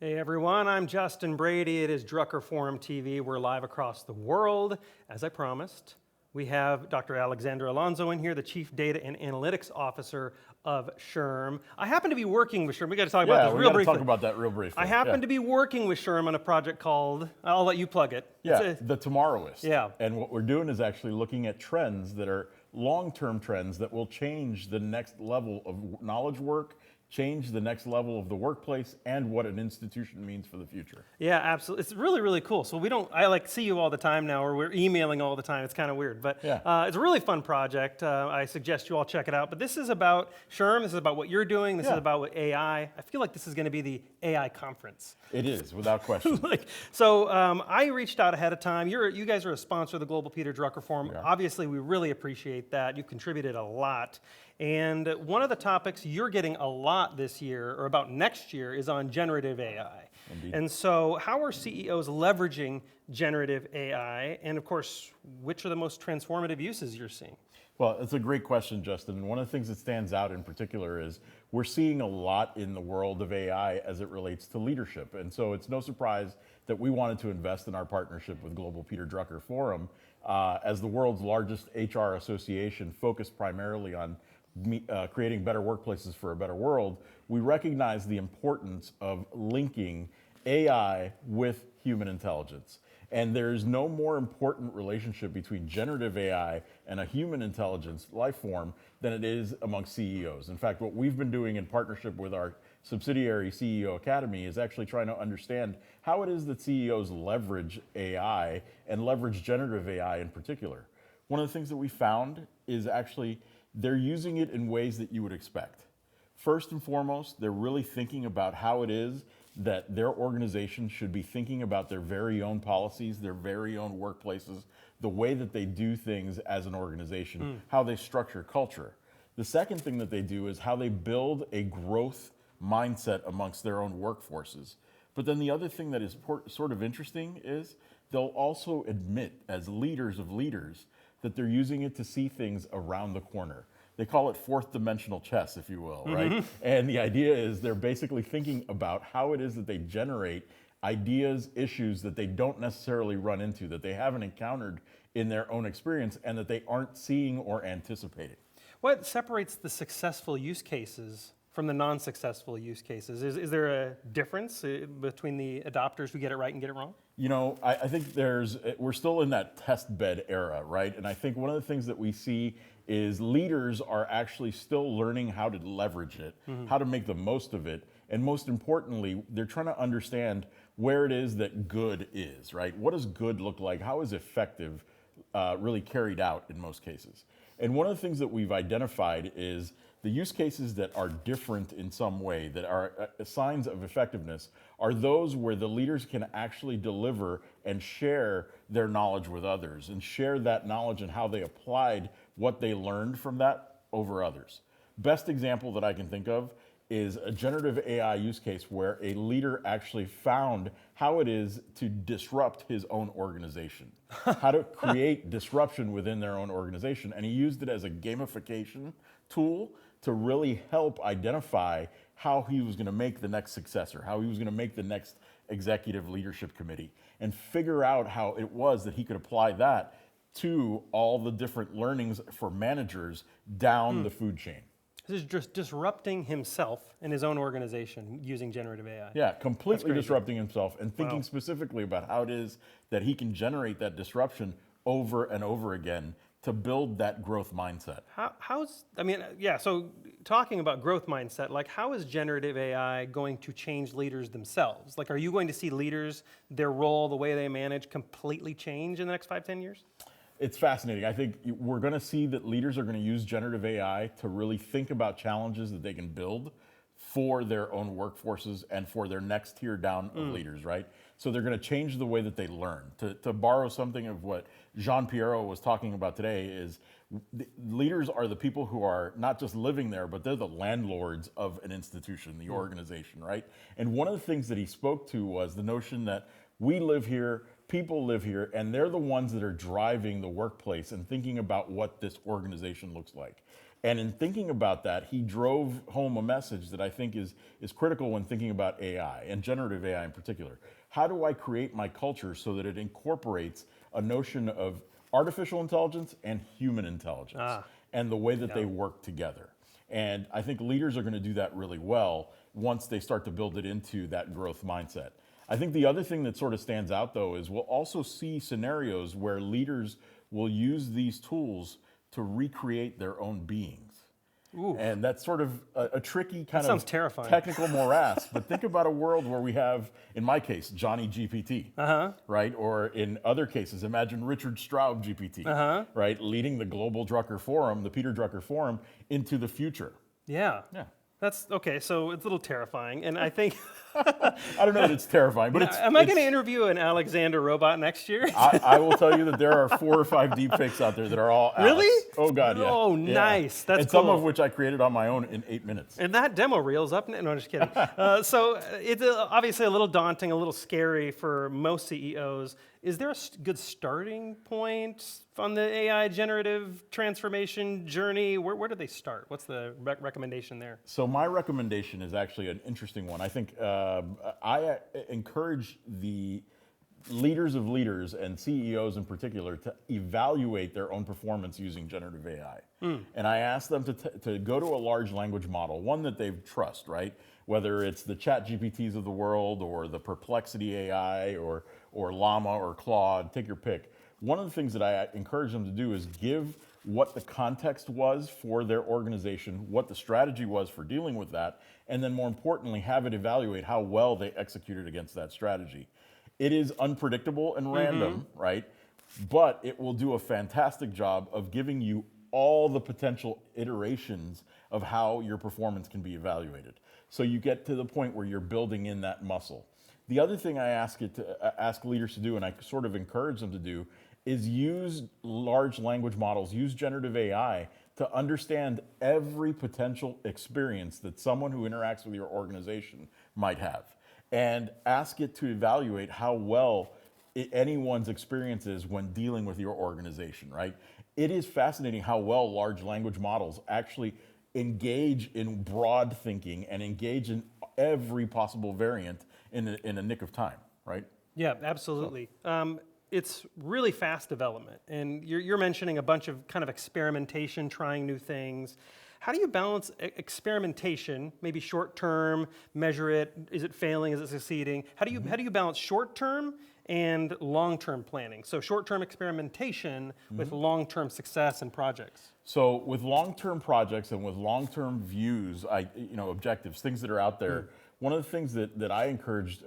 Hey everyone, I'm Justin Brady. It is Drucker Forum TV. We're live across the world, as I promised. We have Dr. Alexander Alonso in here, the Chief Data and Analytics Officer of SHRM. I happen to be working with SHRM. We got to talk about this real briefly. Talk about that real briefly. I happen to be working with SHRM on a project called, I'll let you plug it. The Tomorrowist. Yeah. And what we're doing is actually looking at trends that are long-term trends that will change the next level of knowledge work, change the next level of the workplace, and what an institution means for the future. Yeah, absolutely. It's really, really cool. So I see you all the time now, or we're emailing all the time. It's kind of weird, but it's a really fun project. I suggest you all check it out. But this is about SHRM. This is about what you're doing. This is about what AI. I feel like this is going to be the AI conference. It is, without question. I reached out ahead of time. You guys are a sponsor of the Global Peter Drucker Forum. Obviously, we really appreciate that. You contributed a lot. And one of the topics you're getting a lot this year, or about next year, is on generative AI. Indeed. And so how are CEOs leveraging generative AI? And of course, which are the most transformative uses you're seeing? Well, it's a great question, Justin. And one of the things that stands out in particular is we're seeing a lot in the world of AI as it relates to leadership. And so it's no surprise that we wanted to invest in our partnership with Global Peter Drucker Forum as the world's largest HR association focused primarily on creating better workplaces for a better world. We recognize the importance of linking AI with human intelligence. And there's no more important relationship between generative AI and a human intelligence life form than it is among CEOs. In fact, what we've been doing in partnership with our subsidiary CEO Academy is actually trying to understand how it is that CEOs leverage AI and leverage generative AI in particular. One of the things that we found is actually they're using it in ways that you would expect. First and foremost, they're really thinking about how it is that their organization should be thinking about their very own policies, their very own workplaces, the way that they do things as an organization, how they structure culture. The second thing that they do is how they build a growth mindset amongst their own workforces. But then the other thing that is sort of interesting is they'll also admit, as leaders of leaders, that they're using it to see things around the corner. They call it fourth dimensional chess, if you will, right? And the idea is they're basically thinking about how it is that they generate ideas, issues that they don't necessarily run into, that they haven't encountered in their own experience, and that they aren't seeing or anticipating. What separates the successful use cases from the non-successful use cases? Is there a difference between the adopters who get it right and get it wrong? You know, I think we're still in that test bed era, right? And I think one of the things that we see is leaders are actually still learning how to leverage it, how to make the most of it. And most importantly, they're trying to understand where it is that good is, right? What does good look like? How is effective really carried out in most cases? And one of the things that we've identified is the use cases that are different in some way, that are signs of effectiveness, are those where the leaders can actually deliver and share their knowledge with others and share that knowledge and how they applied what they learned from that over others. Best example that I can think of is a generative AI use case where a leader actually found how it is to disrupt his own organization, how to create disruption within their own organization. And he used it as a gamification tool to really help identify how he was going to make the next successor, how he was going to make the next executive leadership committee, and figure out how it was that he could apply that to all the different learnings for managers down the food chain. This is just disrupting himself and his own organization using generative AI. Yeah, completely disrupting himself and thinking specifically about how it is that he can generate that disruption over and over again to build that growth mindset. So talking about growth mindset, like how is generative AI going to change leaders themselves? Like, are you going to see leaders, their role, the way they manage completely change in the next 5-10 years? It's fascinating. I think we're going to see that leaders are going to use generative AI to really think about challenges that they can build for their own workforces and for their next tier down of leaders, right? So they're going to change the way that they learn. To borrow something of what Jean Pierrot was talking about today is leaders are the people who are not just living there, but they're the landlords of an institution, the organization, right? And one of the things that he spoke to was the notion that we live here, people live here, and they're the ones that are driving the workplace and thinking about what this organization looks like. And in thinking about that, he drove home a message that I think is critical when thinking about AI, and generative AI in particular. How do I create my culture so that it incorporates a notion of artificial intelligence and human intelligence, and the way that they work together? And I think leaders are going to do that really well once they start to build it into that growth mindset. I think the other thing that sort of stands out, though, is we'll also see scenarios where leaders will use these tools to recreate their own beings. Ooh. And that's sort of a tricky kind of terrifying. Technical morass. But think about a world where we have, in my case, Johnny GPT, right? Or in other cases, imagine Richard Straub GPT, right? Leading the Global Drucker Forum, the Peter Drucker Forum, into the future. Yeah. That's okay. So it's a little terrifying, and I think I don't know that it's terrifying, but am I going to interview an Alexander robot next year? I will tell you that there are 4 or 5 deepfakes out there that are all really. Alex. Oh God, yeah. Oh, nice. That's and cool. Some of which I created on my own in 8 minutes. And that demo reel's up. No, I'm just kidding. So it's obviously a little daunting, a little scary for most CEOs. Is there a good starting point on the AI generative transformation journey? Where do they start? What's the recommendation there? So my recommendation is actually an interesting one. I think I encourage the leaders of leaders and CEOs in particular to evaluate their own performance using generative AI. And I ask them to go to a large language model, one that they trust, right? Whether it's the Chat GPTs of the world or the Perplexity AI or Llama or Claude, take your pick. One of the things that I encourage them to do is give what the context was for their organization, what the strategy was for dealing with that, and then more importantly, have it evaluate how well they executed against that strategy. It is unpredictable and random, right? But it will do a fantastic job of giving you all the potential iterations of how your performance can be evaluated. So you get to the point where you're building in that muscle. The other thing I ask leaders to do, and I sort of encourage them to do, is use large language models, use generative AI to understand every potential experience that someone who interacts with your organization might have. And ask it to evaluate how well anyone's experience is when dealing with your organization, right? It is fascinating how well large language models actually engage in broad thinking and engage in every possible variant in a nick of time, right? Yeah, absolutely. It's really fast development, and you're mentioning a bunch of kind of experimentation, trying new things. How do you balance experimentation, maybe short term, measure it, is it failing, is it succeeding? How do you balance short term and long term planning? So short term experimentation with long term success and projects. So with long term projects and with long term views, objectives, things that are out there. One of the things that I encourage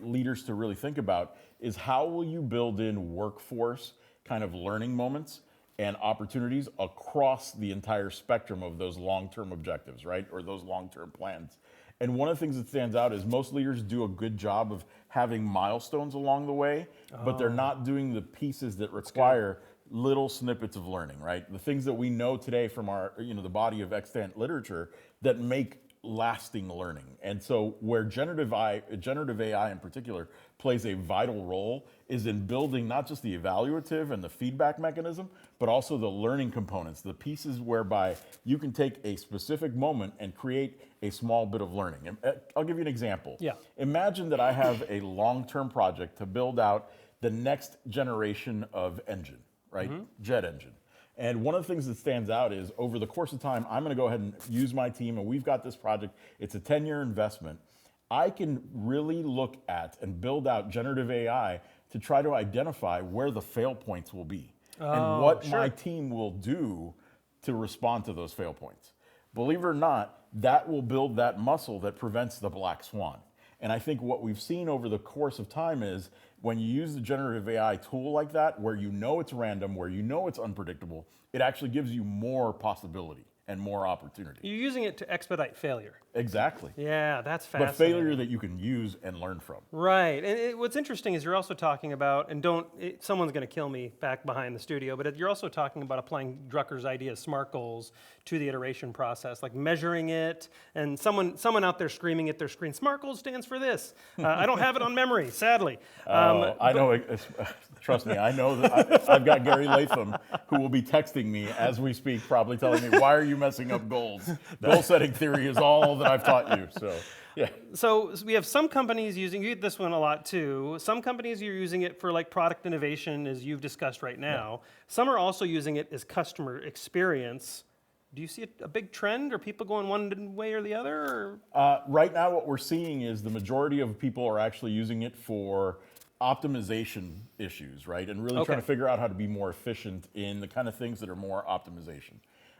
leaders to really think about is how will you build in workforce kind of learning moments and opportunities across the entire spectrum of those long-term objectives, right? Or those long-term plans. And one of the things that stands out is most leaders do a good job of having milestones along the way, but they're not doing the pieces that require little snippets of learning, right? The things that we know today from our, the body of extant literature that make lasting learning. And so where generative AI in particular plays a vital role is in building not just the evaluative and the feedback mechanism, but also the learning components, the pieces whereby you can take a specific moment and create a small bit of learning. And I'll give you an example. Yeah. Imagine that I have a long-term project to build out the next generation of engine, right? Jet engine. And one of the things that stands out is over the course of time, I'm going to go ahead and use my team, and we've got this project. It's a 10-year investment. I can really look at and build out generative AI to try to identify where the fail points will be and what my team will do to respond to those fail points. Believe it or not, that will build that muscle that prevents the black swan. And I think what we've seen over the course of time is when you use the generative AI tool like that, where you know it's random, where you know it's unpredictable, it actually gives you more possibility and more opportunity. You're using it to expedite failure. Exactly. Yeah, that's But fascinating. failure that you can use and learn from. Right, and what's interesting is you're also talking about, and someone's going to kill me back behind the studio, but you're also talking about applying Drucker's idea of SMART goals to the iteration process, like measuring it, and someone out there screaming at their screen, SMART goals stands for this. I don't have it on memory, sadly. I know, trust me, I know that I've got Gary Latham who will be texting me as we speak, probably telling me, why are you messing up goals? Goal setting theory is all that I've taught you, so. Yeah. So we have some companies using, you get this one a lot too, some companies are using it for like product innovation as you've discussed right now. Yeah. Some are also using it as customer experience. Do you see a big trend? Are people going one way or the other? Or? Right now what we're seeing is the majority of people are actually using it for optimization issues, right? And really trying to figure out how to be more efficient in the kind of things that are more optimization.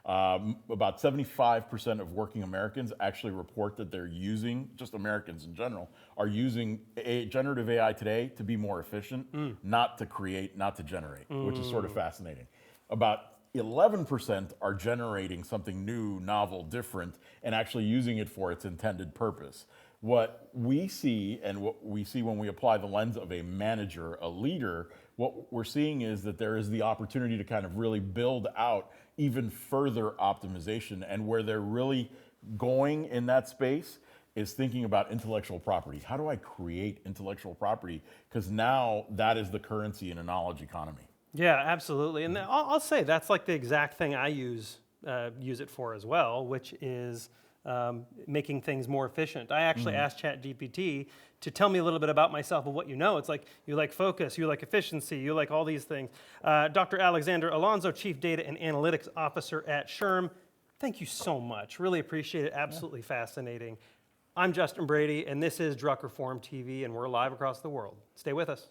About 75% of working Americans actually report that they're using, just Americans in general, are using generative AI today to be more efficient, not to create, not to generate, which is sort of fascinating. About 11% are generating something new, novel, different, and actually using it for its intended purpose. What we see, and what we see when we apply the lens of a manager, a leader, what we're seeing is that there is the opportunity to kind of really build out even further optimization, and where they're really going in that space is thinking about intellectual property. How do I create intellectual property? Because now that is the currency in a knowledge economy. Yeah, absolutely. And I'll say that's like the exact thing I use it for as well, which is making things more efficient. I actually asked ChatGPT to tell me a little bit about myself and what you know. It's like, you like focus, you like efficiency, you like all these things. Dr. Alexander Alonso, Chief Data and Analytics Officer at SHRM, thank you so much. Really appreciate it. Absolutely fascinating. I'm Justin Brady, and this is Drucker Forum TV, and we're live across the world. Stay with us.